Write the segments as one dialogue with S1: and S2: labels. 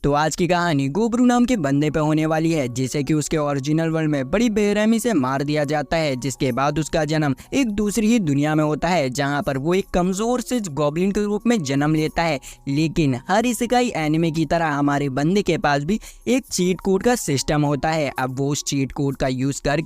S1: तो आज की कहानी गोबरू नाम के बंदे पे होने वाली है, जिसे कि उसके ओरिजिनल वर्ल्ड में बड़ी बेरहमी से मार दिया जाता है। जिसके बाद उसका जन्म एक दूसरी ही दुनिया में होता है, जहां पर वो एक कमजोर से गॉब्लिन के रूप में जन्म लेता है। लेकिन हर इसेकाई एनिमे की तरह हमारे बंदे के पास भी एक चीट कोड का सिस्टम होता है। अब वो उस चीट कोड का यूज कर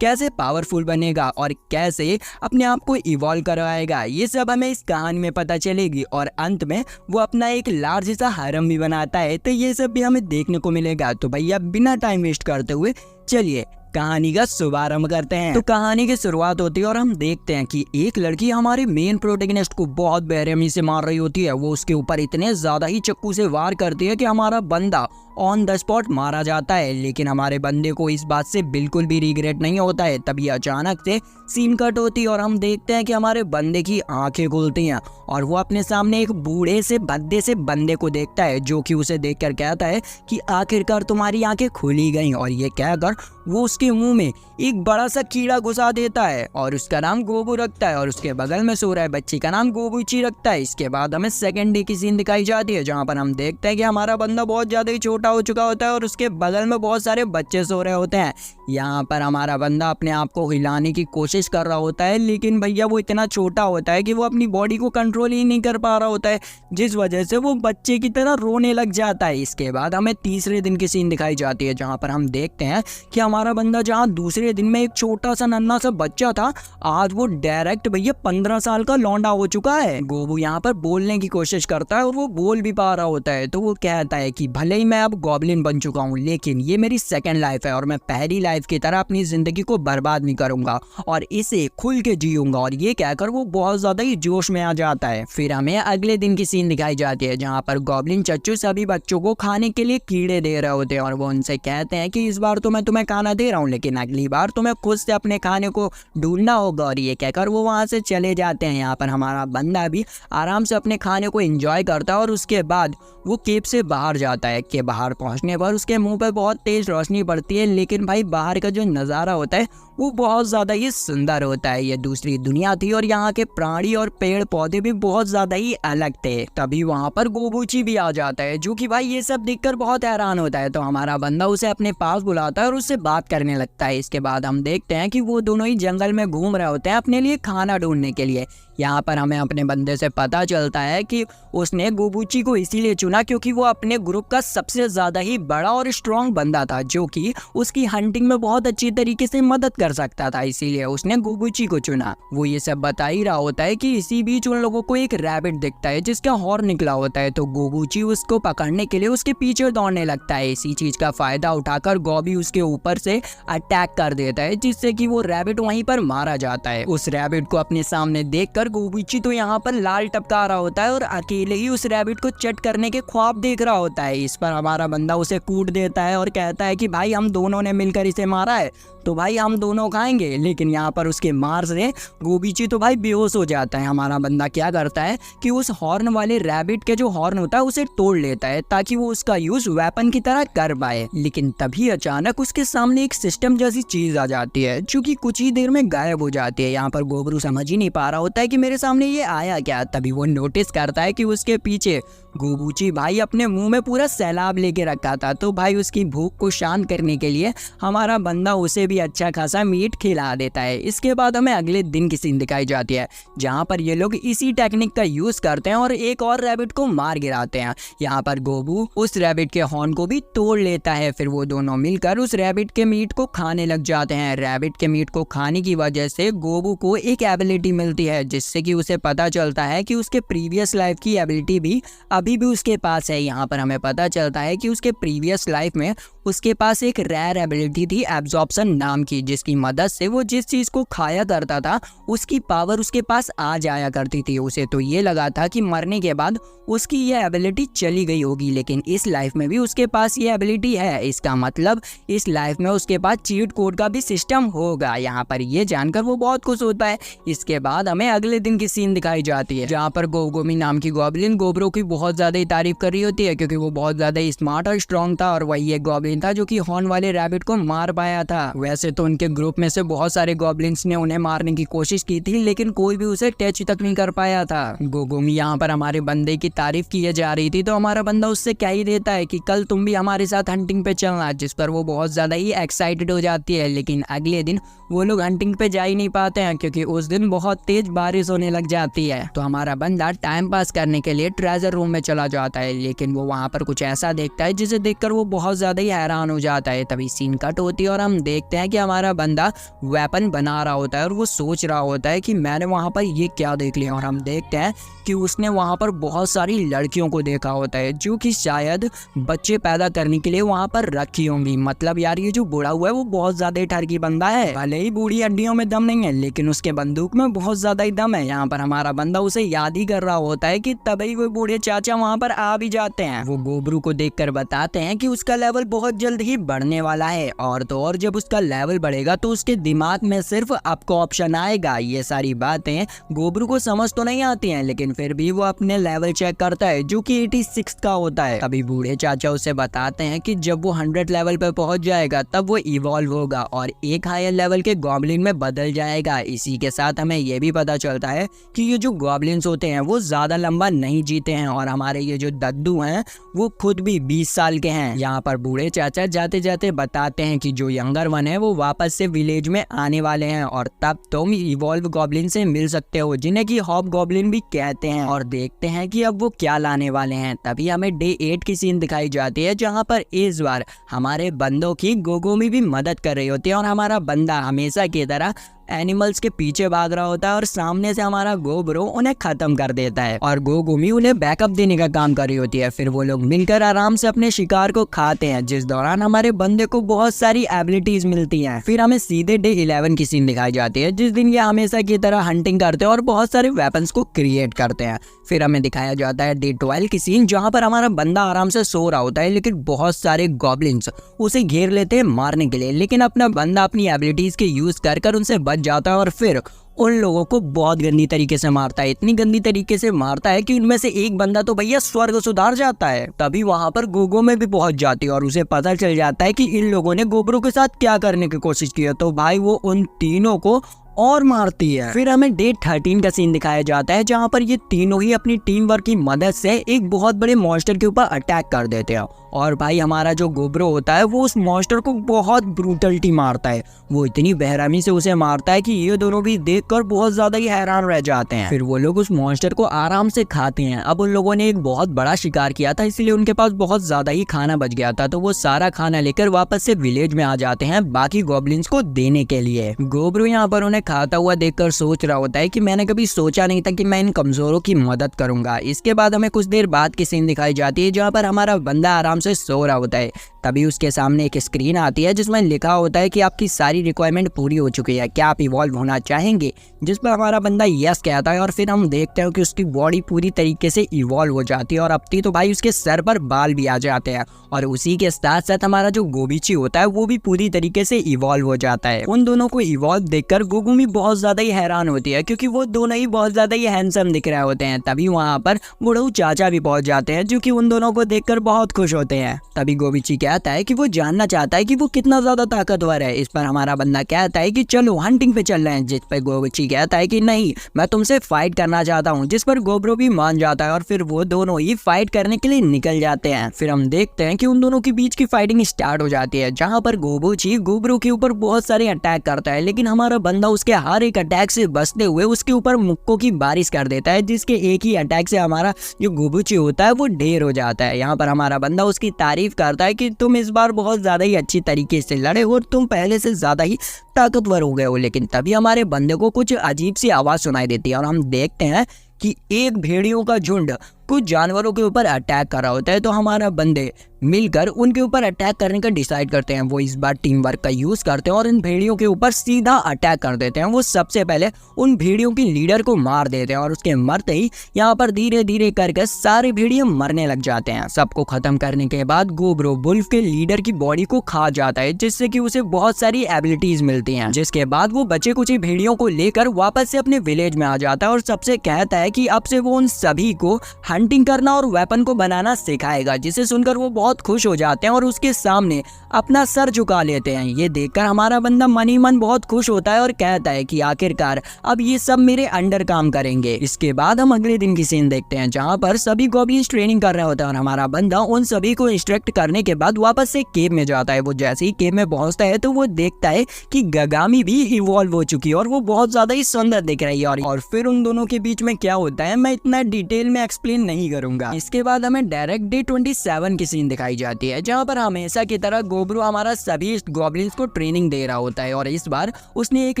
S1: कैसे पावरफुल बनेगा और कैसे अपने आप को इवॉल्व करवाएगा, ये सब हमें इस कहानी में पता चलेगी। और अंत में वो अपना एक लार्ज सा हरम भी बनाता है, तो ये सब भी हमें देखने को मिलेगा। तो भैया बिना टाइम वेस्ट करते हुए चलिए कहानी का शुभारंभ करते हैं। तो कहानी की शुरुआत होती है और हम देखते हैं कि एक लड़की हमारे मेन प्रोटैगनिस्ट को बहुत बेरहमी से मार रही होती है। वो उसके ऊपर इतने ज्यादा ही चक्कू से वार करती है कि हमारा बंदा ऑन द स्पॉट मारा जाता है। लेकिन हमारे बंदे को इस बात से बिल्कुल भी रिग्रेट नहीं होता है। तभी अचानक से सीन कट होती है और हम देखते हैं कि हमारे बंदे की आंखें खुलती हैं और वो अपने सामने एक बूढ़े से भद्दे से बंदे को देखता है, जो कि उसे देखकर कहता है कि आखिरकार तुम्हारी आंखें खुली गई। और ये कहकर वो उसके मुंह में एक बड़ा सा कीड़ा घुसा देता है और उसका नाम गोबू रखता है, और उसके बगल में सो रहा है बच्ची का नाम गोबूची रखता है। इसके बाद हमें सेकंड डे की सीन दिखाई जाती है, जहाँ पर हम देखते हैं कि हमारा बंदा बहुत ज्यादा ही छोटा हो चुका होता है और उसके बगल में बहुत सारे बच्चे सो रहे होते हैं। यहाँ पर हमारा बंदा अपने आप को हिलाने की कोशिश कर रहा होता है, लेकिन भैया वो इतना छोटा होता है कि वो अपनी बॉडी को कंट्रोल ही नहीं कर पा रहा होता है, जिस वजह से वो बच्चे की तरह रोने लग जाता है। इसके बाद हमें तीसरे दिन की सीन दिखाई जाती है, जहाँ पर हम देखते हैं कि हमारा बंदा जहाँ दूसरे दिन में एक छोटा सा नन्हा सा बच्चा था, आज वो डायरेक्ट भैया 15 साल का लौंडा हो चुका है। गोबू यहाँ पर बोलने की कोशिश करता है और वो बोल भी पा रहा होता है। तो वो कहता है कि भले ही मैं अब गॉब्लिन बन चुका हूँ, लेकिन ये मेरी सेकंड लाइफ है और मैं पहली लाइफ की तरह अपनी जिंदगी को बर्बाद नहीं करूंगा और इसे खुल के जीऊंगा। और ये कहकर वो बहुत ज्यादा ही जोश में आ जाता है। फिर हमें अगले दिन की सीन दिखाई जाती है, जहाँ पर गॉब्लिन चच्चू सभी बच्चों को खाने के लिए कीड़े दे रहे होते हैं और वो उनसे कहते हैं कि इस बार तो मैं तुम्हें खाना दे रहा हूँ, लेकिन अगली बार तुम्हें खुद से अपने खाने को ढूंढना होगा। और ये कहकर वो वहां से चले जाते हैं। यहाँ पर हमारा बंदा भी आराम से अपने खाने को एंजॉय करता है और उसके बाद वो केव से बाहर जाता है। के बाहर पहुंचने पर उसके मुंह पर बहुत तेज रोशनी पड़ती है, लेकिन भाई बाहर का जो नज़ारा होता है वो बहुत ज़्यादा ही सुंदर होता है। ये दूसरी दुनिया थी और यहाँ के प्राणी और पेड़ पौधे भी बहुत ज़्यादा ही अलग थे। तभी वहाँ पर गोबूची भी आ जाता है, जो कि भाई ये सब देखकर बहुत हैरान होता है। तो हमारा बंदा उसे अपने पास बुलाता है और उससे बात करने लगता है। इसके बाद हम देखते हैं कि वो दोनों ही जंगल में घूम रहे होते हैं अपने लिए खाना ढूंढने के लिए। यहाँ पर हमें अपने बंदे से पता चलता है कि उसने गोबूची को इसीलिए चुना क्योंकि वो अपने ग्रुप का सबसे ज़्यादा ही बड़ा और स्ट्रॉन्ग बंदा था, जो कि उसकी हंटिंग में बहुत अच्छी तरीके से मदद कर सकता था। इसीलिए उसने गोबूची को चुना। वो ये सब बता ही रहा होता है कि इसी बीच उन लोगों को एक रैबिट दिखता है जिसका हॉर्न निकला होता है। तो गोबूची उसको पकड़ने के लिए उसके पीछे दौड़ने लगता है। इसी चीज का फायदा उठाकर गोबी उसके ऊपर से अटैक कर देता है, जिससे कि वो रैबिट वहीं पर मारा जाता है। उस रैबिट को अपने सामने देखकर गोबूची तो यहाँ पर लाल टपका रहा होता है और अकेले ही उस रैबिट को चट करने के ख्वाब देख रहा होता है। इस पर हमारा बंदा उसे कूट देता है और कहता है कि भाई हम दोनों ने मिलकर इसे मारा है, तो भाई हम दोनों खाएंगे। लेकिन यहाँ पर उसके मार से गोबीची तो भाई बेहोश हो जाता है। हमारा बंदा क्या करता है कि उस हॉर्न वाले रैबिट के जो हॉर्न होता है उसे तोड़ लेता है, ताकि वो उसका यूज वेपन की तरह कर पाए। लेकिन तभी अचानक उसके सामने एक सिस्टम जैसी चीज आ जाती है, जो कि कुछ ही देर में गायब हो जाती है। यहाँ पर गोबरू समझ ही नहीं पा रहा होता है कि मेरे सामने ये आया क्या। तभी वो नोटिस करता है कि उसके पीछे गोबूची भाई अपने मुंह में पूरा सैलाब लेके रखा था। तो भाई उसकी भूख को शांत करने के लिए हमारा बंदा उसे भी अच्छा खासा मीट खिला देता है। इसके बाद हमें अगले दिन की सीन दिखाई जाती है, जहाँ पर ये लोग इसी टेक्निक का यूज करते हैं और एक और रैबिट को मार गिराते हैं। यहाँ पर गोबू उस रैबिट के हॉर्न को भी तोड़ लेता है। फिर वो दोनों मिलकर उस रैबिट के मीट को खाने लग जाते हैं। रैबिट के मीट को खाने की वजह से गोबू को एक एबिलिटी मिलती है, जिससे कि उसे पता चलता है कि उसके प्रीवियस लाइफ की एबिलिटी भी अभी भी उसके पास है। यहाँ पर हमें पता चलता है कि उसके प्रीवियस लाइफ में उसके पास एक रेयर एबिलिटी थी एब्जॉर्प्शन नाम की, जिसकी मदद से वो जिस चीज को खाया करता था उसकी पावर उसके पास आ जाया करती थी। उसे तो ये लगा था कि मरने के बाद उसकी ये एबिलिटी चली गई होगी, लेकिन इस लाइफ में भी उसके पास ये एबिलिटी है। इसका मतलब इस लाइफ में उसके पास चीट कोड का भी सिस्टम होगा। यहाँ पर ये जानकर वो बहुत खुश होता है। इसके बाद हमें अगले दिन की सीन दिखाई जाती है, जहाँ पर गोगोमी नाम की गॉब्लिन गोबरो की बहुत ज्यादा ही तारीफ कर रही होती है, क्योंकि वो बहुत ज्यादा ही स्मार्ट और स्ट्रॉन्ग था और वही एक गॉब्लिन गॉब्लिन था जो कि हॉर्न वाले रैबिट को मार पाया था। वैसे तो उनके ग्रुप में से बहुत सारे गॉब्लिन्स ने उन्हें मारने की कोशिश की थी, लेकिन कोई भी उसे टच तक नहीं कर पाया था। गोगोमी यहाँ पर हमारे बंदे की तारीफ की जा रही थी, तो हमारा बंदा उससे क्या ही देता है कि कल तुम भी हमारे साथ हंटिंग पे चलना, जिस पर वो बहुत ज्यादा ही एक्साइटेड हो जाती है। लेकिन अगले दिन वो लोग हंटिंग पे जा ही नहीं पाते हैं क्योंकि उस दिन बहुत तेज बारिश होने लग जाती है। तो हमारा बंदा टाइम पास करने के लिए ट्रेजर रूम में चला जाता है, लेकिन वो वहाँ पर कुछ ऐसा देखता है जिसे देखकर वो बहुत ज्यादा ही हैरान हो जाता है। तभी सीन कट होती है और हम देखते हैं कि हमारा बंदा वेपन बना रहा होता है और वो सोच रहा होता है कि मैंने वहाँ पर ये क्या देख लिया। और हम देखते हैं कि उसने वहाँ पर बहुत सारी लड़कियों को देखा होता है जो कि शायद बच्चे पैदा करने के लिए वहाँ पर रखी होंगी। मतलब यार ये जो बूढ़ा हुआ है वो बहुत ज्यादा ही ठरकी बंदा है। भले ही बूढ़ी हड्डियों में दम नहीं है, लेकिन उसके बंदूक में बहुत ज्यादा ही दम है। यहाँ पर हमारा बंदा उसे याद ही कर रहा होता है कि तभी वो बूढ़े चाचा वहाँ पर आ भी जाते हैं। वो गोबरू को देखकर बताते हैं कि उसका लेवल बहुत जल्द ही बढ़ने वाला है, और तो और जब उसका लेवल बढ़ेगा तो उसके दिमाग में सिर्फ आपको ऑप्शन आएगा। ये सारी बातें गोबरू को समझ तो नहीं आती हैं, लेकिन फिर भी वो अपने लेवल चेक करता है जो कि 86 का होता है। अभी बूढ़े चाचा उसे बताते हैं कि जब वो 100 लेवल पर पहुंच जाएगा तब वो इवॉल्व होगा और एक हायर लेवल के गॉब्लिन में बदल जाएगा। इसी के साथ हमें ये भी पता चलता है कि ये जो गॉब्लिन्स होते हैं वो ज्यादा लंबा नहीं जीते हैं, और हमारे ये जो दद्दू हैं वो खुद भी 20 साल के हैं। यहाँ पर बूढ़े चाचा जाते जाते बताते हैं कि जो यंगर वन है वो वापस से विलेज में आने वाले हैं, और तब तुम इवॉल्व गॉब्लिन से मिल सकते हो जिन्हें कि हॉब गॉब्लिन भी कहते हैं। और देखते हैं कि अब वो क्या लाने वाले हैं। तभी हमें डे 8 की सीन दिखाई जाती है जहाँ पर इस बार हमारे बंदों की गोगोमी भी मदद कर रही होती है, और हमारा बंदा हमेशा की तरह एनिमल्स के पीछे भाग रहा होता है और सामने से हमारा गोब्रो उन्हें खत्म कर देता है और गोगोमी उन्हें बैकअप देने का काम कर रही होती है। फिर वो लोग मिलकर आराम से अपने शिकार को खाते हैं, जिस दौरान हमारे बंदे को बहुत सारी एबिलिटीज मिलती हैं। फिर हमें सीधे डे 11 की सीन दिखाई जाती है जिस दिन ये हमेशा की तरह हंटिंग करते हैं और बहुत सारे वेपन्स को क्रिएट करते हैं। फिर हमें दिखाया जाता है डे 12 की सीन जहाँ पर हमारा बंदा आराम से सो रहा होता है, लेकिन बहुत सारे गॉब्लिन्स उसे घेर लेते हैं मारने के लिए, लेकिन अपना बंदा अपनी एबिलिटीज के यूज कर उनसे बच जाता है और फिर उन लोगों को बहुत गंदी तरीके से मारता है। इतनी गंदी तरीके से मारता है कि उनमें से एक बंदा तो भैया स्वर्ग सुधार जाता है। तभी वहां पर गोगो में भी पहुंच जाती है और उसे पता चल जाता है कि इन लोगों ने गोब्रो के साथ क्या करने की कोशिश की है, तो भाई वो उन तीनों को और मारती है। फिर हमें डे 13 का सीन दिखाया जाता है जहाँ पर ये तीनों ही अपनी टीम वर्क की मदद से एक बहुत बड़े मॉन्स्टर के ऊपर अटैक कर देते हैं, और भाई हमारा जो गोब्रो होता है वो उस मॉन्स्टर को बहुत ब्रूटलिटी मारता है। वो इतनी बेरहमी से उसे मारता है कि ये दोनों भी देखकर बहुत ज्यादा ही हैरान रह जाते हैं। फिर वो लोग उस मॉन्स्टर को आराम से खाते हैं। अब उन लोगों ने एक बहुत बड़ा शिकार किया था, इसलिए उनके पास बहुत ज्यादा ही खाना बच गया था, तो वो सारा खाना लेकर वापस से विलेज में आ जाते हैं बाकी गॉब्लिन्स को देने के लिए। गोब्रो यहाँ पर उन्हें खाता हुआ देखकर सोच रहा होता है कि मैंने कभी सोचा नहीं था कि मैं इन कमजोरों की मदद करूंगा। इसके बाद हमें कुछ देर बाद की सीन दिखाई जाती है जहाँ पर हमारा बंदा आराम से सो रहा होता है। तभी उसके सामने एक स्क्रीन आती है जिसमें लिखा होता है कि आपकी सारी रिक्वायरमेंट पूरी हो चुकी है, क्या आप इवॉल्व होना चाहेंगे, जिस पर हमारा बंदा यस कहता है। और फिर हम देखते हैं कि उसकी बॉडी पूरी तरीके से इवॉल्व हो जाती है और अब तो भाई उसके सर पर बाल भी आ जाते हैं, और उसी के साथ साथ हमारा जो गोबीची होता है वो भी पूरी तरीके से इवॉल्व हो जाता है। उन दोनों को इवॉल्व देखकर गोगुमी बहुत ज्यादा ही हैरान होती है क्योंकि वो दोनों ही बहुत ज्यादा ही हैंडसम दिख रहे होते हैं। तभी वहाँ पर बुढ़ऊ चाचा भी पहुंच जाते हैं जो कि उन दोनों को देखकर बहुत खुश होते हैं। तभी गोबीची कहता है कि वो जानना चाहता है कि वो कितना ज्यादा ताकतवर है। इस पर हमारा बंदा कहता है कि चलो हंटिंग पे चल रहे हैं, जिस पर गोबीची कहता है कि नहीं मैं तुमसे फाइट करना चाहता हूँ, जिस पर गोब्रो भी मान जाता है और फिर वो दोनों ही फाइट करने के लिए निकल जाते हैं। फिर हम देखते हैं कि उन दोनों के बीच की फाइटिंग स्टार्ट हो जाती है जहाँ पर गोबूची गोब्रो के ऊपर बहुत सारे अटैक करता है, लेकिन हमारा बंदा उसके हर एक अटैक से बचते हुए उसके ऊपर मुक्कों की बारिश कर देता है, जिसके एक ही अटैक से हमारा जो गोबूची होता है वो ढेर हो जाता है। यहाँ पर हमारा बंदा उसकी तारीफ करता है कि तुम इस बार बहुत ज्यादा ही अच्छी तरीके से लड़े हो, तुम पहले से ज्यादा ही ताकतवर हो गए हो। लेकिन तभी हमारे बंदे को कुछ अजीब सी आवाज सुनाई देती है और हम देखते हैं कि एक भेड़ियों का झुंड कुछ जानवरों के ऊपर अटैक कर रहा होता है। तो हमारा बंदे मिलकर उनके ऊपर अटैक करने का डिसाइड करते हैं। वो इस बार टीम वर्क का यूज करते हैं और इन भेड़ियों के ऊपर सीधा अटैक कर देते हैं। वो सबसे पहले उन भेड़ियों की लीडर को मार देते हैं और उसके मरते ही यहाँ पर धीरे धीरे करके सारे भेड़िए मरने लग जाते हैं। सबको खत्म करने के बाद गोब्रो वुल्फ के लीडर की बॉडी को खा जाता है, जिससे कि उसे बहुत सारी एबिलिटीज मिलती हैं। जिसके बाद वो बचे कुछ भेड़ियों को लेकर वापस से अपने विलेज में आ जाता है और सबसे कहता है कि अब से वो उन सभी को हंटिंग करना और वेपन को बनाना सिखाएगा, जिसे सुनकर वो बहुत खुश हो जाते हैं और उसके सामने अपना सर झुका लेते हैं। ये देखकर हमारा बंदा मन ही मन बहुत खुश होता है और कहता है कि आखिरकार अब ये सब मेरे अंडर काम करेंगे। इसके बाद हम अगले दिन की सीन देखते हैं, जहाँ पर सभी गॉब्लिन्स ट्रेनिंग कर रहे होते हैं और हमारा बंदा उन सभी को इंस्ट्रक्ट करने के बाद वापस से केव में जाता है। वो जैसे ही केव में पहुंचता है तो वो देखता है कि गागामी भी इवॉल्व हो चुकी है और वो बहुत ज्यादा ही सुंदर दिख रही है। और फिर उन दोनों के बीच में क्या होता है मैं इतना डिटेल में एक्सप्लेन नहीं करूंगा। इसके बाद हमें डायरेक्ट डे 27 की सीन दिखाई जाती है, जहाँ पर हमेशा की तरह गोब्रू हमारा सभी गॉब्लिन्स को ट्रेनिंग दे रहा होता है और इस बार उसने एक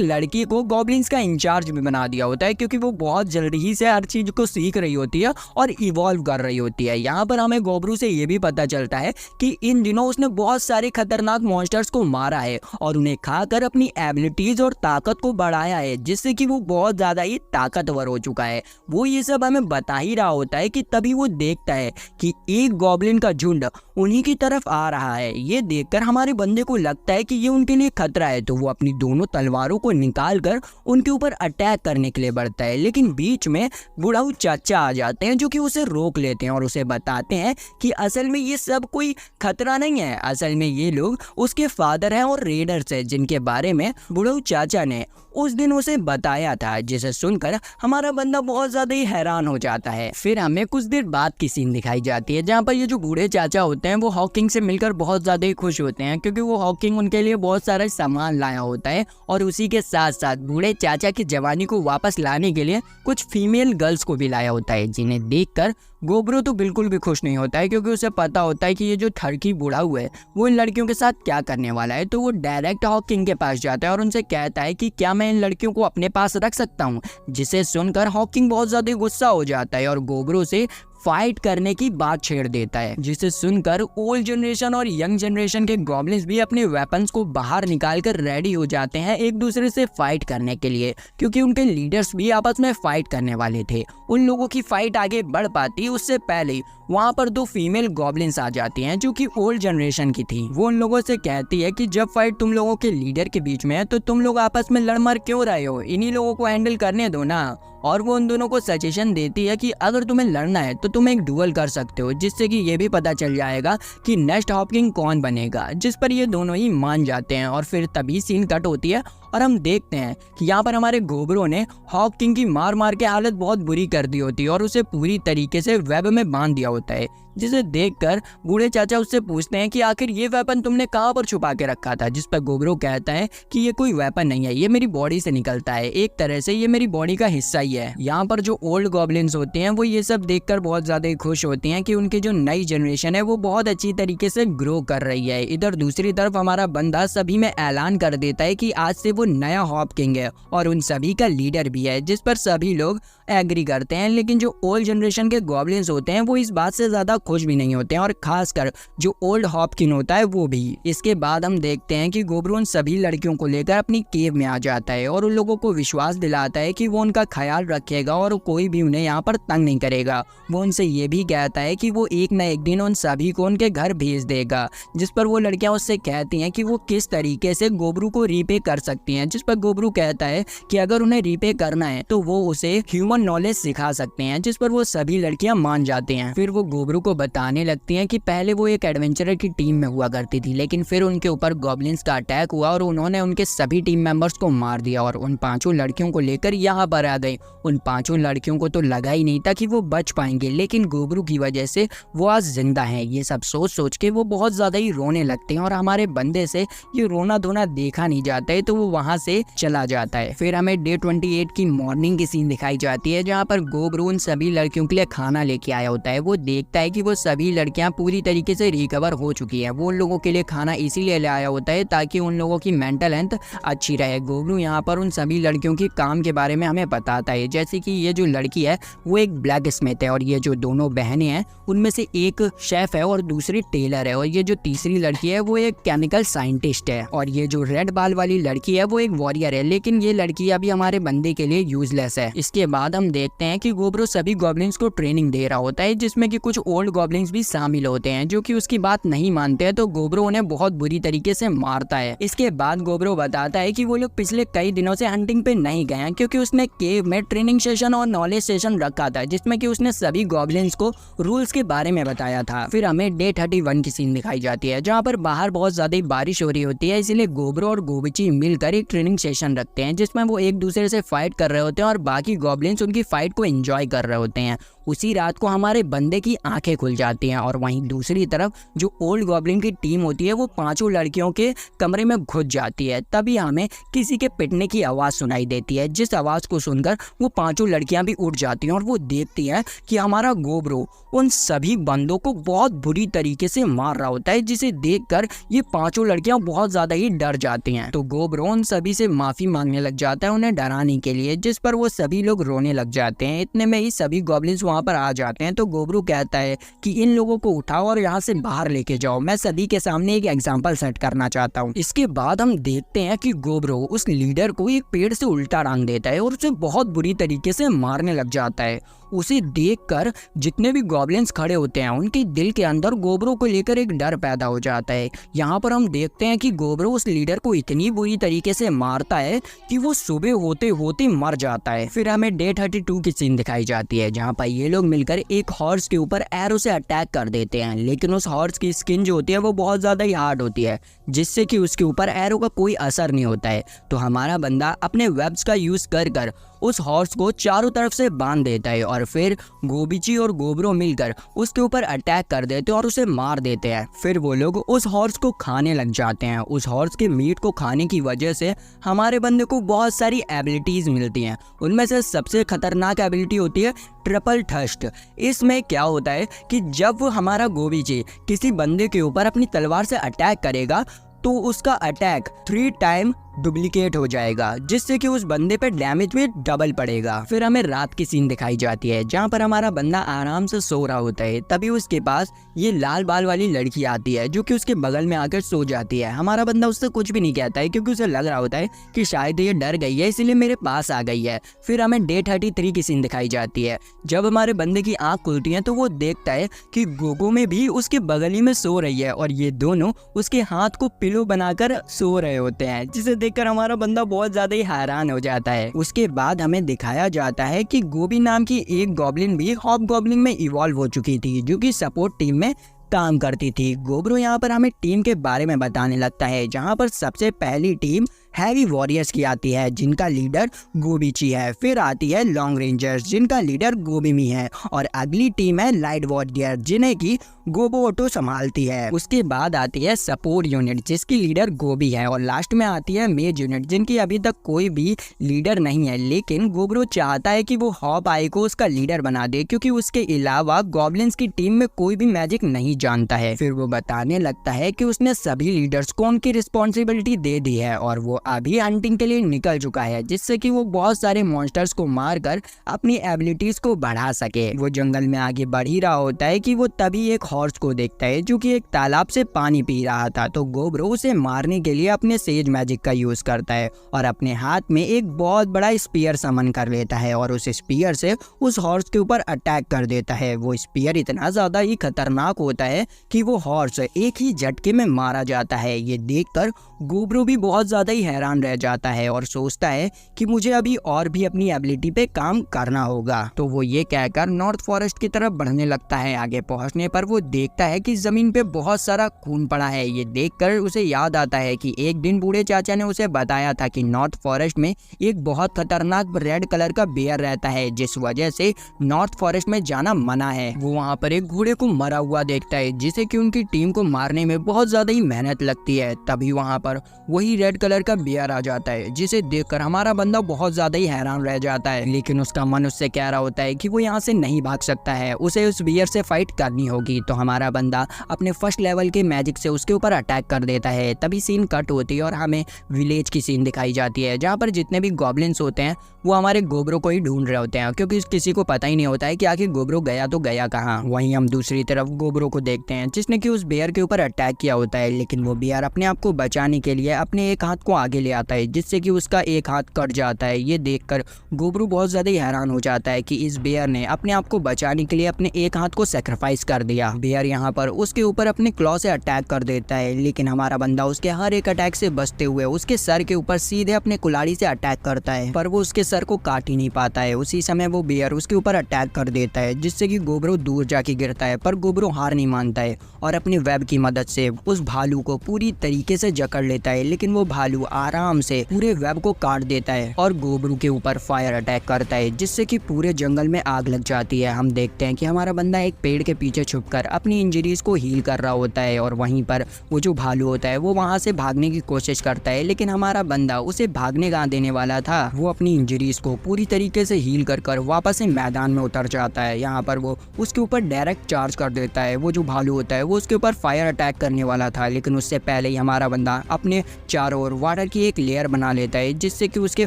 S1: लड़की को गॉब्लिन्स का इंचार्ज भी बना दिया होता है, क्योंकि वो बहुत जल्दी ही से हर चीज को सीख रही होती है और इवॉल्व कर रही होती है। यहाँ पर हमें गोब्रू से ये भी पता चलता है कि इन दिनों उसने बहुत सारे खतरनाक मॉन्स्टर्स को मारा है और उन्हें खाकर अपनी एबिलिटीज और ताकत को बढ़ाया है, जिससे कि वो बहुत ज्यादा ही ताकतवर हो चुका है। वो ये सब हमें बता ही रहा होता है कि तभी वो देखता है कि एक गॉब्लिन का झुंड उन्हीं की तरफ आ रहा है। ये देखकर हमारे बंदे को लगता है कि ये उनके लिए खतरा है, तो वो अपनी दोनों तलवारों को निकालकर उनके ऊपर अटैक करने के लिए बढ़ता है। लेकिन बीच में बुढ़ाऊ चाचा आ जाते हैं, जो कि उसे रोक लेते हैं और उसे बताते हैं कि असल में ये सब कोई खतरा नहीं है, असल में ये लोग उसके फादर हैं और रेडर्स हैं, जिनके बारे में बुढ़ाऊ चाचा ने उस दिन उसे बताया था। जिसे सुनकर हमारा बंदा बहुत ज्यादा ही हैरान हो जाता है। फिर हमें कुछ देर बाद की सीन दिखाई जाती है, जहाँ पर ये जो बूढ़े चाचा होते हैं वो हॉकिंग से मिलकर बहुत ज्यादा ही खुश होते हैं, क्योंकि वो हॉकिंग उनके लिए बहुत सारा सामान लाया होता है और उसी के साथ साथ बूढ़े चाचा की जवानी को वापस लाने के लिए कुछ फीमेल गर्ल्स को भी लाया होता है, जिन्हें देखकर गोब्रू तो बिल्कुल भी खुश नहीं होता है, क्योंकि उसे पता होता है कि ये जो ठरकी बूढ़ा हुआ है वो इन लड़कियों के साथ क्या करने वाला है। तो वो डायरेक्ट हॉकिंग के पास जाता है और उनसे कहता है कि क्या मैं इन लड़कियों को अपने पास रख सकता हूँ, जिसे सुनकर हॉकिंग बहुत ज्यादा गुस्सा हो जाता है और गोब्रू से फाइट करने की बात छेड़ देता है, जिसे सुनकर ओल्ड जनरेशन और यंग जनरेशन के गॉब्लिन्स भी अपने वेपन्स को बाहर निकालकर रेडी हो जाते हैं एक दूसरे से फाइट करने के लिए, क्योंकि उनके लीडर्स भी आपस में फाइट करने वाले थे। उन लोगों की फाइट आगे बढ़ पाती उससे पहले वहाँ पर दो फीमेल गॉब्लिन्स आ जाती हैं, जो कि ओल्ड जनरेशन की थी। वो उन लोगों से कहती है कि जब फाइट तुम लोगों के लीडर के बीच में है तो तुम लोग आपस में लड़ मर क्यों रहे हो, इन्हीं लोगों को हैंडल करने दो ना। और वो उन दोनों को सजेशन देती है कि अगर तुम्हें लड़ना है तो तुम एक डुअल कर सकते हो, जिससे कि ये भी पता चल जाएगा कि नेक्स्ट हॉकिंग कौन बनेगा, जिस पर ये दोनों ही मान जाते हैं। और फिर तभी सीन कट होती है और हम देखते हैं कि यहाँ पर हमारे गोब्रो ने हॉक किंग की मार मार के हालत बहुत बुरी कर दी होती है और उसे पूरी तरीके से वेब में बांध दिया होता है, जिसे देखकर बूढ़े चाचा उससे पूछते हैं कि आखिर ये वेपन तुमने कहाँ पर छुपा के रखा था, जिस पर गोब्रो कहता है कि ये कोई वेपन नहीं है, ये मेरी बॉडी से निकलता है, एक तरह से ये मेरी बॉडी का हिस्सा ही है। यहाँ पर जो ओल्ड गॉब्लिन्स होते हैं वो ये सब देखकर बहुत ज्यादा खुश होती हैं कि उनकी जो नई जनरेशन है वो बहुत अच्छी तरीके से ग्रो कर रही है। इधर दूसरी तरफ हमारा बंदा सभी में ऐलान कर देता है कि आज से वो नया हॉप किंग है और उन सभी का लीडर भी है, जिस पर सभी लोग एग्री करते हैं। लेकिन जो ओल्ड जनरेशन के गॉब्लिन्स होते हैं वो इस बात से ज्यादा खुश भी नहीं होते हैं, और खासकर जो ओल्ड हॉपकिन होता है वो भी। इसके बाद हम देखते हैं कि गोब्रू उन सभी लड़कियों को लेकर अपनी केव में आ जाता है और उन लोगों को विश्वास दिलाता है कि वो उनका ख्याल रखेगा और कोई भी उन्हें यहाँ पर तंग नहीं करेगा। वो उनसे ये भी कहता है कि वो एक न एक दिन उन सभी को उनके घर भेज देगा, जिस पर वो लड़कियां उससे कहती हैं कि वो किस तरीके से गोब्रू को रीपे कर सकती हैं, जिस पर गोब्रू कहता है कि अगर उन्हें रीपे करना है तो वो उसे ह्यूमन नॉलेज सिखा सकते हैं, जिस पर वो सभी लड़कियां मान जाते हैं। फिर वो गोब्रू को बताने लगती हैं कि पहले वो एक एडवेंचरर की टीम में हुआ करती थी, लेकिन फिर उनके ऊपर गॉब्लिन्स का अटैक हुआ और उन्होंने उनके सभी टीम मेंबर्स को मार दिया और उन पांचों लड़कियों को लेकर यहाँ पर आ गए। उन पांचों लड़कियों को तो लगा ही नहीं था कि वो बच पाएंगे, लेकिन गोब्रू की वजह से वो आज जिंदा हैं। ये सब सोच सोच के वो बहुत ज्यादा ही रोने लगते हैं और हमारे बंदे से ये रोना धोना देखा नहीं जाता है, तो वो वहां से चला जाता है। फिर हमें डे 28 की मॉर्निंग की सीन दिखाई जाती है, जहाँ पर गोब्रू उन सभी लड़कियों के लिए खाना लेके आया होता है। वो देखता है कि वो सभी लड़कियां पूरी तरीके से रिकवर हो चुकी है। वो उन लोगों के लिए खाना इसीलिए ले आया होता है ताकि उन लोगों की मेंटल हेल्थ अच्छी रहे। गोब्रू यहाँ पर उन सभी लड़कियों के काम के बारे में हमें बताता है, जैसे कि ये जो लड़की है वो एक ब्लैक स्मिथ है और ये जो दोनों बहनें हैं उनमें से एक शेफ है और दूसरी टेलर है, और ये जो तीसरी लड़की है वो एक केमिकल साइंटिस्ट है, और ये जो रेड बाल वाली लड़की है वो एक वॉरियर है, लेकिन ये लड़की अभी हमारे बंदे के लिए यूजलेस है। इसके बाद हम देखते हैं कि गोब्रू सभी गॉब्लिन्स को ट्रेनिंग दे रहा होता है, जिसमें कि कुछ ओल्ड ओल्ड गॉब्लिन्स भी शामिल होते हैं जो कि उसकी बात नहीं मानते हैं, तो गोब्रो उन्हें बहुत बुरी तरीके से मारता है। इसके बाद गोब्रो बताता है कि वो लोग पिछले कई दिनों से हंटिंग पे नहीं गए हैं क्योंकि उसने केव में ट्रेनिंग सेशन और नॉलेज सेशन रखा था जिसमें कि उसने सभी गॉब्लिन्स को रूल्स के बारे में बताया था। फिर हमें डे 31 की सीन दिखाई जाती है जहाँ पर बाहर बहुत ज्यादा बारिश हो रही होती है, इसलिए गोब्रो और गोबिची मिलकर एक ट्रेनिंग सेशन रखते हैं जिसमें वो एक दूसरे से फाइट कर रहे होते हैं और बाकी गॉब्लिन्स उनकी फाइट को एंजॉय कर रहे होते हैं। उसी रात को हमारे बंदे की आंखें खुल जाती हैं और वहीं दूसरी तरफ जो ओल्ड गॉब्लिन की टीम होती है वो पांचों लड़कियों के कमरे में घुस जाती है। तभी हमें किसी के पिटने की आवाज सुनाई देती है, जिस आवाज को सुनकर वो पांचों लड़कियां भी उठ जाती हैं और वो देखती हैं कि हमारा गोब्रो उन सभी बंदों को बहुत बुरी तरीके से मार रहा होता है, जिसे देखकर ये पांचों लड़कियां बहुत ज्यादा ही डर जाती हैं। तो गोब्रो उन सभी से माफी मांगने लग जाता है उन्हें डराने के लिए, जिस पर वो सभी लोग रोने लग जाते हैं। इतने में ही सभी गॉब्लिन्स वहां पर आ जाते हैं। तो गोब्रो कहता है कि इन लोगों को उठाओ और यहाँ से बाहर लेके जाओ, मैं सभी के सामने एक एग्जाम्पल सेट करना चाहता हूँ। इसके बाद हम देखते हैं कि गोब्रो उस लीडर को एक पेड़ से उल्टा टांग देता है और उसे बहुत बुरी तरीके से मारने लग जाता है। उसे देखकर जितने भी गॉब्लिन्स खड़े होते हैं उनके दिल के अंदर गोब्रो को लेकर एक डर पैदा हो जाता है। यहाँ पर हम देखते हैं कि गोब्रो उस लीडर को इतनी बुरी तरीके से मारता है कि वो सुबह होते होते मर जाता है। फिर हमें डे 32 की सीन दिखाई जाती है जहाँ पर ये लोग मिलकर एक हॉर्स के ऊपर एरो से अटैक कर देते हैं, लेकिन उस हॉर्स की स्किन जो होती है वो बहुत ज्यादा ही हार्ड होती है जिससे कि उसके ऊपर एरो का कोई असर नहीं होता है। तो हमारा बंदा अपने वेब्स का यूज कर उस हॉर्स को चारों तरफ से बांध देता है और फिर गोबिची और गोब्रो मिलकर उसके ऊपर अटैक कर देते हैं और उसे मार देते हैं। फिर वो लोग उस हॉर्स को खाने लग जाते हैं। उस हॉर्स के मीट को खाने की वजह से हमारे बंदे को बहुत सारी एबिलिटीज मिलती हैं। उनमें से सबसे खतरनाक एबिलिटी होती है ट्रिपल थर्स्ट। इसमें क्या होता है कि जब हमारा गोबिची किसी बंदे के ऊपर अपनी तलवार से अटैक करेगा तो उसका अटैक 3 टाइम डुप्लीकेट हो जाएगा, जिससे कि उस बंदे पे डैमेज भी डबल पड़ेगा। फिर हमें रात की सीन दिखाई जाती है जहाँ पर हमारा बंदा आराम से सो रहा होता है। तभी उसके पास ये लाल बाल वाली लड़की आती है जो कि उसके बगल में आकर सो जाती है। हमारा बंदा उससे कुछ भी नहीं कहता है क्योंकि उसे लग रहा होता है कि शायद ये डर गई है इसलिए मेरे पास आ गई है। फिर हमें डे 33 की सीन दिखाई जाती है। जब हमारे बंदे की आंख खुलती है तो वो देखता है कि गोगो में भी उसके बगल ही में सो रही है और ये दोनों उसके हाथ को पिलो बनाकर सो रहे होते हैं, जिसे देखकर हमारा बंदा बहुत ज्यादा ही हैरान हो जाता है। उसके बाद हमें दिखाया जाता है कि गोबी नाम की एक गॉब्लिन भी हॉब गॉब्लिन में इवॉल्व हो चुकी थी जो कि सपोर्ट टीम में काम करती थी। गोब्रो यहाँ पर हमें टीम के बारे में बताने लगता है जहाँ पर सबसे पहली टीम हैवी वॉरियर्स की आती है जिनका लीडर गोबिची है। फिर आती है लॉन्ग रेंजर्स जिनका लीडर गोबिमी है और अगली टीम है लाइट वॉरियर जिन्हें की गोबोटो संभालती है। उसके बाद आती है सपोर्ट यूनिट जिसकी लीडर गोबी है और लास्ट में आती है मेज यूनिट जिनकी अभी तक कोई भी लीडर नहीं है, लेकिन गोब्रो चाहता है कि वो हॉप आई को उसका लीडर बना दे क्योंकि उसके अलावा गॉब्लिन्स की टीम में कोई भी मैजिक नहीं जानता है। फिर वो बताने लगता है कि उसने सभी लीडर्स को उनकी रिस्पॉन्सिबिलिटी दे दी है और वो अभी हंटिंग के लिए निकल चुका है जिससे कि वो बहुत सारे मॉन्स्टर्स को मारकर अपनी एबिलिटीज को बढ़ा सके। वो जंगल में आगे बढ़ ही रहा होता है कि वो तभी एक हॉर्स को देखता है जो कि एक तालाब से पानी पी रहा था। तो गोब्रो उसे मारने के लिए अपने सेज मैजिक का यूज करता है और अपने हाथ में एक बहुत बड़ा स्पीयर समन कर लेता है और उस स्पीयर से उस हॉर्स के ऊपर अटैक कर देता है। वो स्पीयर इतना ज्यादा ही खतरनाक होता है कि वो हॉर्स एक ही झटके में मारा जाता है। ये देखकर गोब्रो भी बहुत ज्यादा ही हैरान रह जाता है और सोचता है कि मुझे अभी और भी अपनी एबिलिटी पे काम करना होगा। तो वो ये कहकर नॉर्थ फॉरेस्ट की तरफ बढ़ने लगता है। आगे पहुंचने पर वो देखता है कि जमीन पे बहुत सारा खून पड़ा है। ये देखकर उसे याद आता है कि एक दिन बूढ़े चाचा ने उसे बताया था कि नॉर्थ फॉरेस्ट में एक बहुत खतरनाक रेड कलर का बेयर रहता है जिस वजह से नॉर्थ फॉरेस्ट में जाना मना है। वो वहाँ पर एक घोड़े को मरा हुआ देखता है जिसे कि उनकी टीम को मारने में बहुत ज्यादा ही मेहनत लगती है। तभी वहाँ पर वही रेड कलर का बेयर आ जाता है जिसे देखकर हमारा बंदा बहुत ज्यादा ही हैरान रह जाता है, लेकिन उसका मन उससे कह रहा होता है कि वो यहाँ से नहीं भाग सकता है, उसे उस बेयर से फाइट करनी होगी। तो हमारा बंदा अपने फर्स्ट लेवल के मैजिक से उसके ऊपर अटैक कर देता है। तभी सीन कट होती है और हमें विलेज की सीन दिखाई जाती है जहाँ पर जितने भी गॉब्लिन्स होते हैं वो हमारे गोब्रो को ही ढूंढ रहे होते हैं क्योंकि किसी को पता ही नहीं होता है कि आखिर गोब्रो गया तो गया कहाँ। वहीं हम दूसरी तरफ गोब्रो को देखते हैं जिसने कि उस बेयर के ऊपर अटैक किया होता है, लेकिन वो बेयर अपने आप को बचाने के लिए अपने एक हाथ को आगे ले आता है जिससे कि उसका एक हाथ कट जाता है। ये देखकर गोबरू बहुत ज़्यादा हैरान हो जाता है कि इस बेयर ने अपने आप को बचाने के लिए अपने एक हाथ को सेक्रीफाइस कर दिया। बेयर यहाँ पर उसके ऊपर अपने क्लॉ से अटैक कर देता है, लेकिन हमारा बंदा उसके हर एक अटैक से बचते हुए उसके सर के ऊपर सीधे अपने कुल्हाड़ी से अटैक करता है, पर वो उसके सर को काट ही नहीं पाता है। उसी समय वो बेयर उसके ऊपर अटैक कर देता है जिससे कि गोबरू दूर जाके गिरता है, पर गोबरू हार नहीं मानता है और अपने वेब की मदद से उस भालू को पूरी तरीके से जकड़ लेता है। लेकिन वो भालू आराम से पूरे वेब को काट देता है और गोबरू के ऊपर फायर अटैक करता है जिससे कि पूरे जंगल में आग लग जाती है। हम देखते हैं कि हमारा बंदा एक पेड़ के पीछे छुपकर अपनी इंजरीज को हील कर रहा होता है और वहीं पर वो जो भालू होता है वो वहां से भागने की कोशिश करता है, लेकिन हमारा बंदा उसे भागने कहाँ देने वाला था। वो अपनी इंजरीज को पूरी तरीके से हील कर वापस से मैदान में उतर जाता है। यहाँ पर वो उसके ऊपर डायरेक्ट चार्ज कर देता है। वो जो भालू होता है वो उसके ऊपर फायर अटैक करने वाला था, लेकिन उससे पहले ही हमारा बंदा अपने चारों ओर वाटर की एक लेयर बना लेता है जिससे कि उसके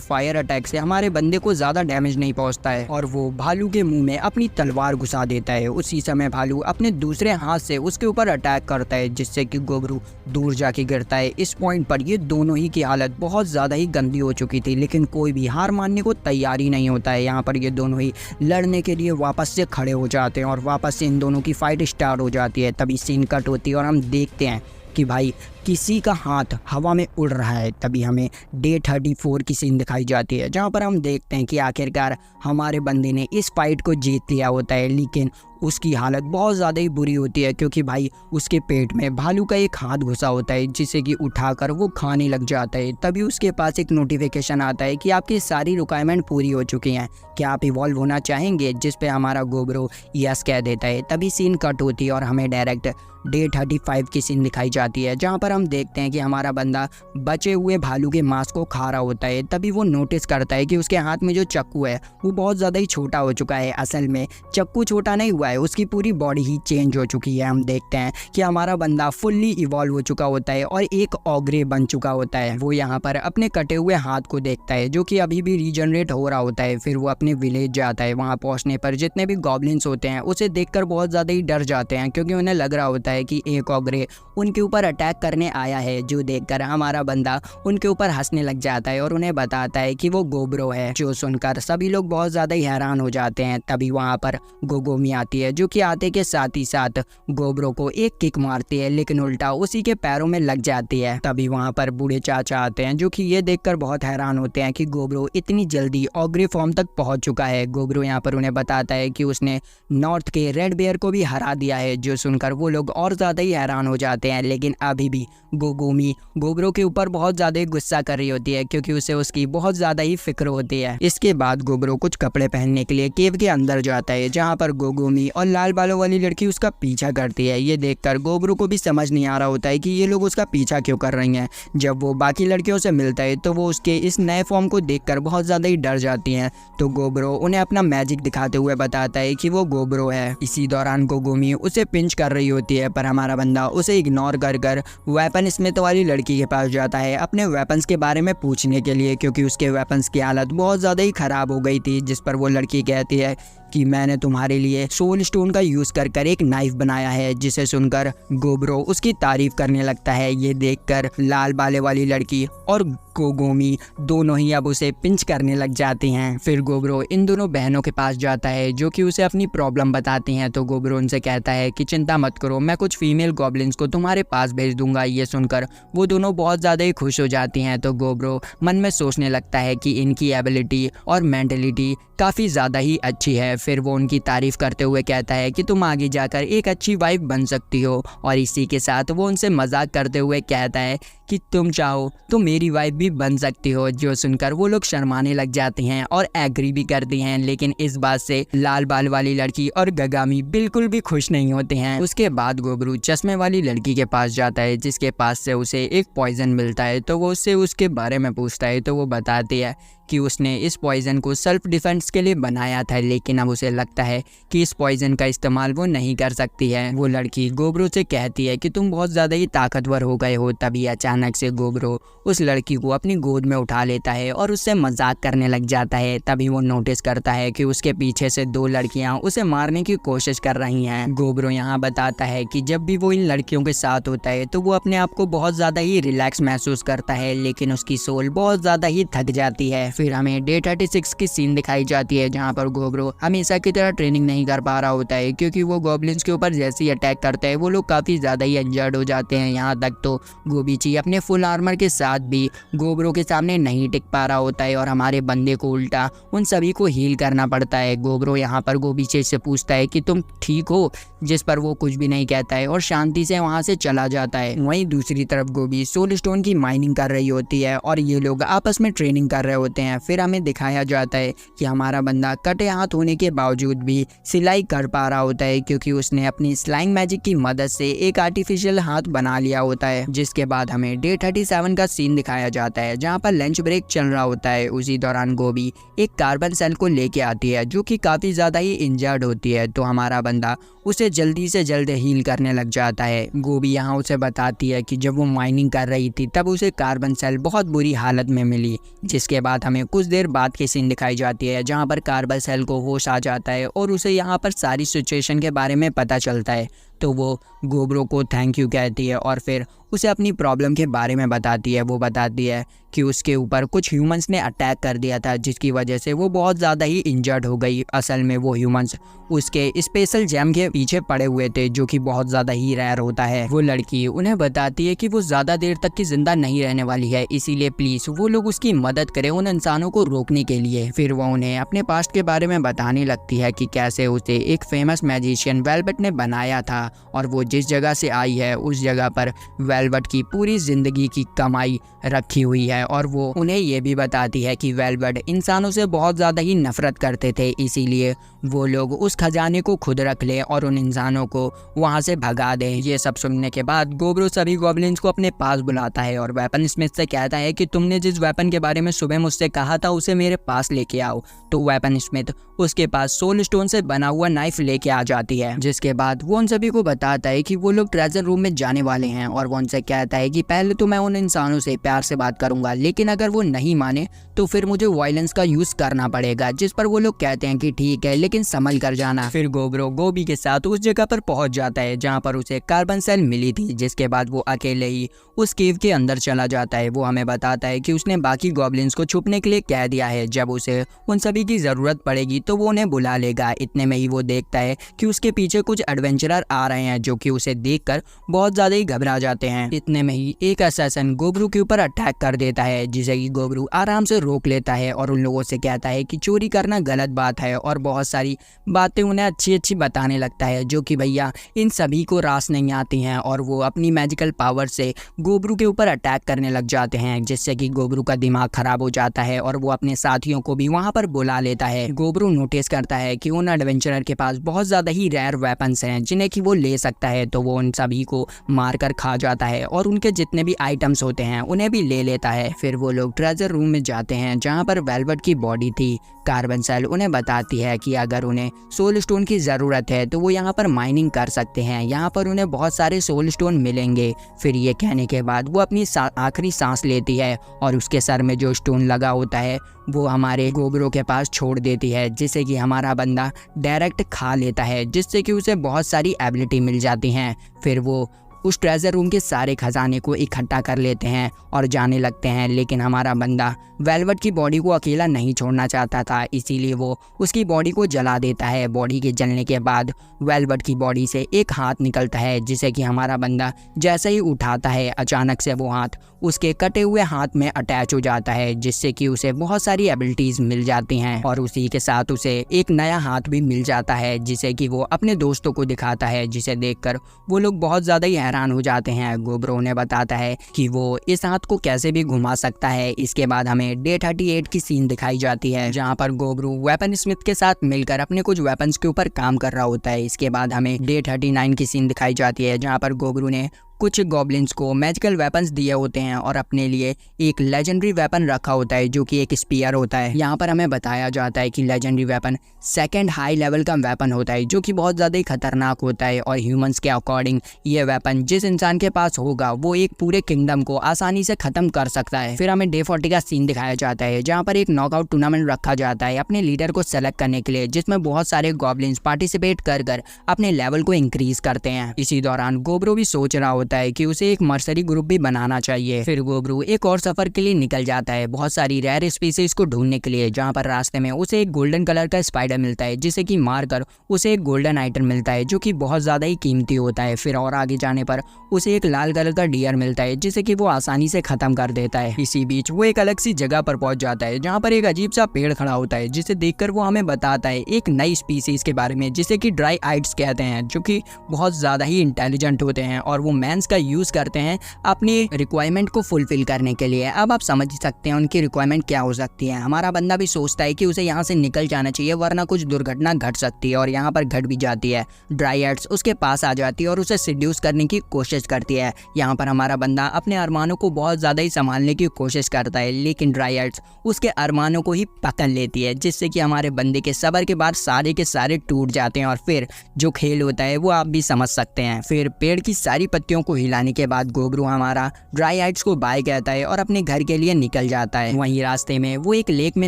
S1: फायर अटैक से हमारे बंदे को ज्यादा डैमेज नहीं पहुंचता है और वो भालू के मुंह में अपनी तलवार घुसा देता है। उसी समय भालू अपने दूसरे हाथ से उसके ऊपर अटैक करता है जिससे कि गोबरू दूर जाके गिरता है। इस पॉइंट पर ये दोनों ही की हालत बहुत ज्यादा ही गंदी हो चुकी थी, लेकिन कोई भी हार मानने को तैयार ही नहीं होता है। यहाँ पर ये दोनों ही लड़ने के लिए वापस से खड़े हो जाते हैं और वापस से इन दोनों की फाइट स्टार्ट हो जाती है। तभी सीन कट होती है और हम देखते हैं कि भाई किसी का हाथ हवा में उड़ रहा है। तभी हमें डे 34 की सीन दिखाई जाती है जहां पर हम देखते हैं कि आखिरकार हमारे बंदे ने इस फाइट को जीत लिया होता है, लेकिन उसकी हालत बहुत ज़्यादा ही बुरी होती है क्योंकि भाई उसके पेट में भालू का एक हाथ घुसा होता है जिसे कि उठाकर वो खाने लग जाता है। तभी उसके पास एक नोटिफिकेशन आता है कि आपकी सारी रिक्वायरमेंट पूरी हो चुकी हैं, क्या आप इवॉल्व होना चाहेंगे, जिस पे हमारा गोबरू यस कह देता है। तभी सीन कट होती है और हमें डायरेक्ट डे 35 की सीन दिखाई जाती है जहाँ पर हम देखते हैं कि हमारा बंदा बचे हुए भालू के मांस को खा रहा होता है। तभी वो नोटिस करता है कि उसके हाथ में जो चाकू है वो बहुत ज़्यादा ही छोटा हो चुका है। असल में चाकू छोटा नहीं हुआ है, उसकी पूरी बॉडी ही चेंज हो चुकी है। हम देखते हैं कि हमारा बंदा फुल्ली इवॉल्व हो चुका होता है और एक ऑग्रे बन चुका होता है। वो यहाँ पर अपने कटे हुए हाथ को देखता है जो कि अभी भी रीजनरेट हो रहा होता है। फिर वो अपने विलेज जाता है। वहाँ पहुँचने पर जितने भी गॉब्लिन्स होते हैं उसे देखकर बहुत ज़्यादा ही डर जाते हैं क्योंकि उन्हें लग रहा होता है कि एक ऑग्रे उनके ऊपर अटैक करने आया है। जो देखकर हमारा बंदा उनके ऊपर हंसने लग जाता है और उन्हें बताता है कि वो गोब्रो है। जो सुनकर सभी लोग बहुत ज़्यादा ही हैरान हो जाते हैं। तभी वहाँ पर गोगोमी आती है जो कि आते के साथ ही साथ गोब्रो को एक किक मारती है, लेकिन उल्टा उसी के पैरों में लग जाती है। तभी वहाँ पर बूढ़े चाचा आते हैं जो कि ये देखकर बहुत हैरान होते हैं कि गोब्रो इतनी जल्दी ऑग्रे फॉर्म तक पहुँच चुका है। गोब्रो यहाँ पर उन्हें बताता है कि उसने नॉर्थ के रेड बेयर को भी हरा दिया है। जो सुनकर वो लोग और ज़्यादा ही हैरान हो जाते हैं, लेकिन अभी भी गोगोमी गोब्रो के ऊपर बहुत ज़्यादा गुस्सा कर रही होती है क्योंकि उसे उसकी बहुत ज़्यादा ही फिक्र होती है। इसके बाद गोब्रो कुछ कपड़े पहनने के लिए केव के अंदर जाता है जहाँ पर गोगोमी और लाल बालों वाली लड़की उसका पीछा करती है। ये देखकर गोब्रो को भी समझ नहीं आ रहा होता है कि ये लोग उसका पीछा क्यों कर रही हैं। जब वो बाकी लड़कियों से मिलता है तो वो उसके इस नए फॉर्म को देखकर बहुत ज़्यादा ही डर जाती हैं। तो गोब्रो उन्हें अपना मैजिक दिखाते हुए बताता है कि वो गोब्रो है। इसी दौरान गोगोमी उसे पिंच कर रही होती है, पर हमारा बंदा उसे इग्नोर कर वेपन स्मिथ वाली लड़की के पास जाता है अपने वेपन्स के बारे में पूछने के लिए क्योंकि उसके वेपन्स की हालत बहुत ज़्यादा ही ख़राब हो गई थी। जिस पर वो लड़की कहती है कि मैंने तुम्हारे लिए सोल स्टोन का यूज़ कर एक नाइफ बनाया है। जिसे सुनकर गोब्रो उसकी तारीफ करने लगता है। ये देखकर लाल बाले वाली लड़की और गोगोमी दोनों ही अब उसे पिंच करने लग जाती हैं। फिर गोब्रो इन दोनों बहनों के पास जाता है जो कि उसे अपनी प्रॉब्लम बताती हैं। तो गोब्रो उनसे कहता है कि चिंता मत करो, मैं कुछ फीमेल गॉब्लिन्स को तुम्हारे पास भेज दूंगा। ये सुनकर वो दोनों बहुत ज़्यादा ही खुश हो जाती हैं। तो गोब्रो मन में सोचने लगता है कि इनकी एबिलिटी और मेंटलिटी काफ़ी ज़्यादा ही अच्छी है। फिर वो उनकी तारीफ करते हुए कहता है कि तुम आगे जाकर एक अच्छी वाइफ बन सकती हो, और इसी के साथ वो उनसे मजाक करते हुए कहता है कि तुम चाहो तो मेरी वाइफ भी बन सकती हो। जो सुनकर वो लोग शर्माने लग जाते हैं और एग्री भी करती हैं, लेकिन इस बात से लाल बाल वाली लड़की और गगामी बिल्कुल भी खुश नहीं होते हैं। उसके बाद गोब्रू चश्मे वाली लड़की के पास जाता है जिसके पास से उसे एक पॉइजन मिलता है। तो वो उससे उसके बारे में पूछता है तो वो बताती है कि उसने इस पॉइजन को सेल्फ डिफेंस के लिए बनाया था, लेकिन अब उसे लगता है कि इस पॉइजन का इस्तेमाल वो नहीं कर सकती है। वो लड़की गोब्रू से कहती है कि तुम बहुत ज़्यादा ही ताकतवर हो गए हो। तभी अचानक अचानक से गोब्रो उस लड़की को अपनी गोद में उठा लेता है और उससे मजाक करने लग जाता है। तभी वो नोटिस करता है कि उसके पीछे से 2 लड़कियां उसे मारने की कोशिश कर रही हैं। गोब्रो यहाँ बताता है कि जब भी वो इन लड़कियों के साथ होता है तो वो अपने आप को बहुत ज़्यादा ही रिलैक्स महसूस करता है, लेकिन उसकी सोल बहुत ज़्यादा ही थक जाती है। फिर हमें डे 36 की सीन दिखाई जाती है जहाँ पर गोब्रो हमेशा की तरह ट्रेनिंग नहीं कर पा रहा होता है, क्योंकि वो गॉब्लिन्स के ऊपर जैसे ही अटैक करता है वो लोग काफ़ी ज़्यादा ही इंजर्ड हो जाते हैं। यहाँ तक तो गोबीची अपने फुल आर्मर के साथ भी गोब्रो के सामने नहीं टिक पा रहा होता है और हमारे बंदे को उल्टा उन सभी को हील करना पड़ता है। गोब्रो यहाँ पर गोबीची से पूछता है कि तुम ठीक हो, जिस पर वो कुछ भी नहीं कहता है और शांति से वहाँ से चला जाता है। वहीं दूसरी तरफ गोबी सोल स्टोन की माइनिंग कर रही होती है और ये लोग आपस में ट्रेनिंग कर रहे होते हैं। फिर हमें दिखाया जाता है कि हमारा बंदा कटे हाथ होने के बावजूद भी सिलाई कर पा रहा होता है, क्योंकि उसने अपनी स्लाइंग मैजिक की मदद से एक आर्टिफिशियल हाथ बना लिया होता है। जिसके बाद हमें डे 37 का सीन दिखाया जाता है जहाँ पर लंच ब्रेक चल रहा होता है। उसी दौरान गोबी एक कार्बन सेल को लेके आती है जो कि काफ़ी ज़्यादा ही इंजर्ड होती है, तो हमारा बंदा उसे जल्दी से जल्द हील करने लग जाता है। गोबी यहाँ उसे बताती है कि जब वो माइनिंग कर रही थी तब उसे कार्बन सेल बहुत बुरी हालत में मिली। जिसके बाद हमें कुछ देर बाद की सीन दिखाई जाती है जहाँ पर कार्बन सेल को होश आ जाता है और उसे यहाँ पर सारी सिचुएशन के बारे में पता चलता है। तो वो गोब्रो को थैंक यू कहती है और फिर उसे अपनी प्रॉब्लम के बारे में बताती है। वो बताती है कि उसके ऊपर कुछ ह्यूमंस ने अटैक कर दिया था जिसकी वजह से वो बहुत ज़्यादा ही इंजर्ड हो गई। असल में वो ह्यूमंस उसके स्पेशल जेम के पीछे पड़े हुए थे जो कि बहुत ज़्यादा ही रेयर होता है। वो लड़की उन्हें बताती है कि वो ज़्यादा देर तक की जिंदा नहीं रहने वाली है, इसीलिए प्लीज़ वो लोग उसकी मदद करें उन इंसानों को रोकने के लिए। फिर वो उन्हें अपने पास्ट के बारे में बताने लगती है कि कैसे उसे एक फेमस मैजिशियन वेलवेट ने बनाया था और वो जिस जगह से आई है उस जगह पर वेलवेट की पूरी जिंदगी की कमाई रखी हुई है। और वो उन्हें ये भी बताती है कि वेलवेट इंसानों से बहुत ज़्यादा ही नफरत करते थे, इसीलिए वो लोग उस खजाने को खुद रख ले और उन इंसानों को वहाँ से भगा दें। ये सब सुनने के बाद गोब्रो सभी गॉब्लिन्स को अपने पास बुलाता है और वेपन स्मिथ से कहता है कि तुमने जिस वेपन के बारे में सुबह मुझसे कहा था उसे मेरे पास लेके आओ। तो वेपन स्मिथ उसके पास सोल स्टोन से बना हुआ नाइफ लेके आ जाती है। जिसके बाद वो उन सभी को बताता है कि वो लोग ट्रेजर रूम में जाने वाले हैं और वो उनसे कहता है कि पहले तो मैं उन इंसानों से प्यार से बात करूंगा, लेकिन अगर वो नहीं माने तो फिर मुझे वायलेंस का यूज करना पड़ेगा। जिस पर वो लोग कहते हैं कि ठीक है, लेकिन संभल कर जाना। फिर गोब्रो गोबी के साथ उस जगह पर पहुंच जाता है जहां पर उसे कार्बन सेल मिली थी। जिसके बाद वो अकेले ही उस केव के अंदर चला जाता है। वो हमें बताता है कि उसने बाकी गॉब्लिन्स को छुपने के लिए कह दिया है, जब उसे उन सभी की जरूरत पड़ेगी तो वो उन्हें बुला लेगा। इतने में ही वो देखता है कि उसके पीछे कुछ एडवेंचरर आ रहे हैं जो कि उसे देखकर बहुत ज्यादा ही घबरा जाते हैं। इतने में ही एक असैसिन गोब्रू के ऊपर अटैक कर देता है, जिसे कि गोब्रू आराम से रोक लेता है और उन लोगों से कहता है कि चोरी करना गलत बात है और बहुत सारी बातें उन्हें अच्छी अच्छी बताने लगता है जो कि भैया इन सभी को रास नहीं आती हैं। और वो अपनी मैजिकल पावर से गोब्रू के ऊपर अटैक करने लग जाते हैं, जिससे कि गोब्रू का दिमाग खराब हो जाता है और वो अपने साथियों को भी वहां पर बुला लेता है। गोब्रू नोटिस करता है कि उन एडवेंचरर के पास बहुत ज्यादा ही रेयर वेपन्स हैं जिन्हें कि वो ले सकता है, तो वो उन सभी को मारकर खा जाता है और उनके जितने भी आइटम्स होते हैं उन्हें भी ले लेता है। फिर वो लोग ट्रेजर रूम में जाते हैं जहाँ पर वेलवेट की बॉडी थी। कार्बन सेल उन्हें बताती है कि अगर उन्हें सोल स्टोन की ज़रूरत है तो वो यहाँ पर माइनिंग कर सकते हैं, यहाँ पर उन्हें बहुत सारे सोल स्टोन मिलेंगे। फिर ये कहने के बाद वो अपनी आखिरी सांस लेती है और उसके सर में जो स्टोन लगा होता है वो हमारे गोब्रो के पास छोड़ देती है, जिससे कि हमारा बंदा डायरेक्ट खा लेता है, जिससे कि उसे बहुत सारी एबिलिटी मिल जाती हैं। फिर वो उस ट्रेजर रूम के सारे खजाने को इकट्ठा कर लेते हैं और जाने लगते हैं, लेकिन हमारा बंदा वेलवेट की बॉडी को अकेला नहीं छोड़ना चाहता था, इसीलिए वो उसकी बॉडी को जला देता है। बॉडी के जलने के बाद वेलवेट की बॉडी से एक हाथ निकलता है, जिसे कि हमारा बंदा जैसे ही उठाता है अचानक से वो हाथ उसके कटे हुए हाथ में अटैच हो जाता है, जिससे कि उसे बहुत सारी एबिलिटीज़ मिल जाती हैं और उसी के साथ उसे एक नया हाथ भी मिल जाता है, जिसे कि वो अपने दोस्तों को दिखाता है, जिसे देखकर वो लोग बहुत ज़्यादा ही हैरान हो जाते हैं। गोब्रो ने बताता है कि वो इस हाथ को कैसे भी घुमा सकता है। इसके बाद हमें डे 38 की सीन दिखाई जाती है जहां पर गोब्रो वेपन स्मिथ के साथ मिलकर अपने कुछ वेपन्स के ऊपर काम कर रहा होता है। इसके बाद हमें डे 39 की सीन दिखाई जाती है जहां पर गोब्रो ने कुछ गॉब्लिन्स को मैजिकल वेपन्स दिए होते हैं और अपने लिए एक लेजेंडरी वेपन रखा होता है जो कि एक स्पीयर होता है। यहाँ पर हमें बताया जाता है कि legendary weapon second high level का वेपन होता है जो कि बहुत ज़्यादा ही खतरनाक होता है और ह्यूमंस के अकॉर्डिंग ये वेपन जिस इंसान के पास होगा वो एक पूरे किंगडम को आसानी से खत्म कर सकता है। फिर हमें डे 40 का सीन दिखाया जाता है जहाँ पर एक नॉकआउट टूर्नामेंट रखा जाता है अपने लीडर को सेलेक्ट करने के लिए, जिसमें बहुत सारे गॉब्लिन्स पार्टिसिपेट कर कर अपने लेवल को इंक्रीज करते हैं। इसी दौरान गोब्रो भी सोच रहा होता है कि उसे एक मर्सरी ग्रुप भी बनाना चाहिए। फिर गोब्रो एक और सफर के लिए निकल जाता है बहुत सारी रेयर स्पीसीज को ढूंढने के लिए, जहाँ पर रास्ते में उसे एक गोल्डन कलर का स्पाइडर मिलता है जिसे कि मारकर उसे एक गोल्डन आइटम मिलता है जो कि बहुत ज्यादा ही कीमती होता है। फिर और आगे जाने पर उसे एक लाल कलर का डियर मिलता है जिसे कि वो आसानी से खत्म कर देता है। इसी बीच वो एक अलग सी जगह पर पहुंच जाता है जहाँ पर एक अजीब सा पेड़ खड़ा होता है जिसे देखकर वो हमें बताता है एक नई स्पीसीज के बारे में जिसे कि ड्राई आइट्स कहते हैं, जो कि बहुत ज्यादा ही इंटेलिजेंट होते हैं और वो मैंस का यूज करते हैं अपनी रिक्वायरमेंट को फुलफिल करने के लिए। अब आप समझ सकते हैं उनकी रिक्वायरमेंट क्या हो सकती है। हमारा बंदा भी सोचता है कि उसे यहाँ से निकल जाना चाहिए वरना कुछ दुर्घटना घट सकती है और यहाँ पर घट भी जाती है। ड्राई आइट्स उसके पास आ जाती है और उसे सिड्यूस करने की कोशिश करती है। यहाँ पर हमारा बंदा अपने अरमानों को बहुत ज्यादा ही संभालने की कोशिश करता है, लेकिन ड्राई आइट्स उसके अरमानों को ही पकड़ लेती है जिससे कि हमारे बंदे के सबर के बाद सारे के सारे टूट जाते हैं और फिर जो खेल होता है वो आप भी समझ सकते हैं। फिर पेड़ की सारी पत्तियों को हिलाने के बाद गोब्रू हमारा ड्राई आइट्स को बाय कहता है और अपने घर के लिए निकल जाता है। वहीं रास्ते में वो एक लेक में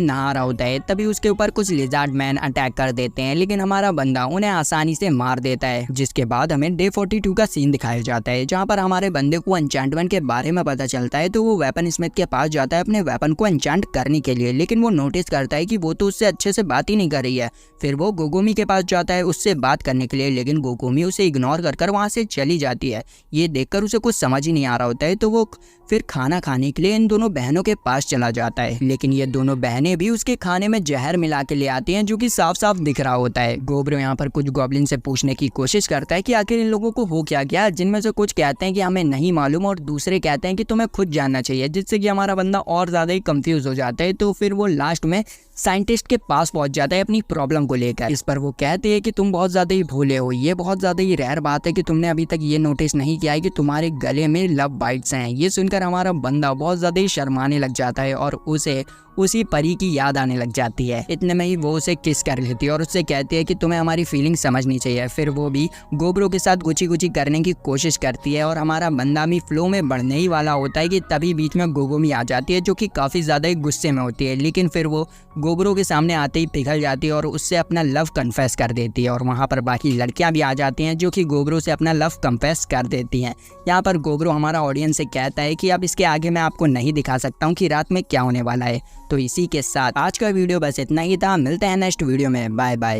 S1: नहा रहा होता है, तभी उसके ऊपर कुछ लिजार्ड मैन अटैक कर देते हैं, लेकिन हमारा बंदा उन्हें आसानी से मार देता है। जिसके बाद हमें डे 42 का सीन दिखाया जाता है जहाँ पर हमारे बंदे को एन्चेंटमेंट के बारे में पता चलता है। तो वो वेपन स्मिथ के पास जाता है अपने वेपन को एन्चेंट करने के लिए, लेकिन वो नोटिस करता है कि वो तो उससे अच्छे से बात ही नहीं कर रही है। फिर वो गोगोमी के पास जाता है उससे बात करने के लिए, लेकिन गोगोमी उसे इग्नोर कर वहाँ से चली जाती है। ये देखकर उसे कुछ समझ ही नहीं आ रहा होता है, तो वो फिर खाना खाने के लिए इन दोनों बहनों के पास चला जाता है, लेकिन ये दोनों बहनें भी उसके खाने में जहर मिला के ले आती हैं जो कि साफ साफ दिख रहा होता है। गोब्रो यहाँ पर कुछ गॉब्लिन से पूछने की कोशिश करता है कि आखिर इन लोगों को हो क्या गया, जिनमें से कुछ कहते हैं कि हमें नहीं मालूम और दूसरे कहते हैं कि तुम्हें खुद जानना चाहिए, जिससे कि हमारा बंदा और ज्यादा ही कंफ्यूज हो जाता है। तो फिर वो लास्ट में साइंटिस्ट के पास पहुंच जाता है अपनी प्रॉब्लम को लेकर। इस पर वो कहते हैं कि तुम बहुत ज्यादा ही भोले हो, ये बहुत ज्यादा ही रेयर बात है कि तुमने अभी तक ये नोटिस नहीं किया है कि तुम्हारे गले में लव बाइट्स हैं। ये सुनकर हमारा बंदा बहुत ज्यादा ही शर्माने लग जाता है और उसे उसी परी की याद आने लग जाती है। इतने में ही वो उसे किस कर लेती है और उससे कहती है कि तुम्हें हमारी फीलिंग समझनी चाहिए। फिर वो भी गोब्रो के साथ गुची गुची करने की कोशिश करती है और हमारा बंदा भी फ्लो में बढ़ने ही वाला होता है कि तभी बीच में गोगोमी आ जाती है जो कि काफ़ी ज़्यादा ही गुस्से में होती है, लेकिन फिर वो गोब्रो के सामने आते ही पिघल जाती है और उससे अपना लव कन्फेस कर देती है। और वहाँ पर बाकी लड़कियाँ भी आ जाती हैं जो कि गोब्रो से अपना लव कन्फेस कर देती हैं। यहाँ पर गोब्रो हमारा ऑडियंस से कहता है कि अब इसके आगे मैं आपको नहीं दिखा सकता हूँ कि रात में क्या होने वाला है। तो इसी के साथ आज का वीडियो बस इतना ही था। मिलते हैं नेक्स्ट वीडियो में। Bye bye.